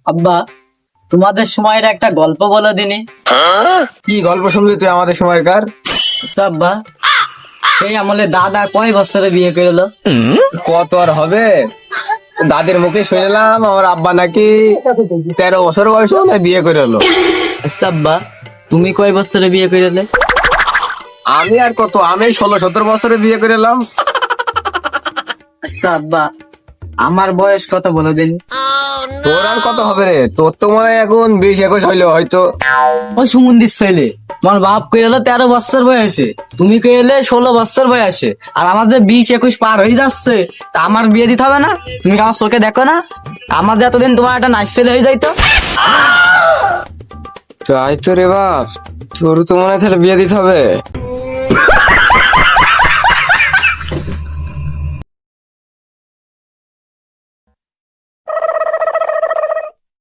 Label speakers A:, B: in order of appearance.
A: আব্বা, তোমাদের সময়ের একটা গল্প বলে দিনি।
B: কি গল্প শুনবি তুই আমাদের সময়কার?
A: আচ্ছা আব্বা, সেই আমলে দাদা কয় বছরে বিয়ে করলো?
B: কত আর হবে? দাদির মুখে শুনলাম আমার আব্বা নাকি 13 বছর বয়সে মনে হয় বিয়ে করে এলো।
A: আচ্ছা আব্বা, তুমি কয় বছরে বিয়ে করলে?
B: আমি আর কত, আমি 16-17 বছরে বিয়ে করে এলাম।
A: আচ্ছা আব্বা, আমার বয়স কত বলে দিন?
B: তোর আর কত হবে রে? তোর তো মনে হয় এখন 20-21 হইলো হয়তো।
A: ওই সুমন্দির ছেলে, তোমার বাপ কইলো 13 বছর বয়সে, তুমি কইলে 16 বছর বয়সে, আর আমার যে 20-21 পার হয়ে যাচ্ছে, তা আমার বিয়ে দিতে হবে না? তুমি কি আমার চোখে দেখো না? আমার যে এতদিন তোমার একটা নাইস ছেলে হয়ে যাইতো।
B: তাই তো রে বাপ, তোর তো মনে হয় তাহলে বিয়ে দিতে হবে।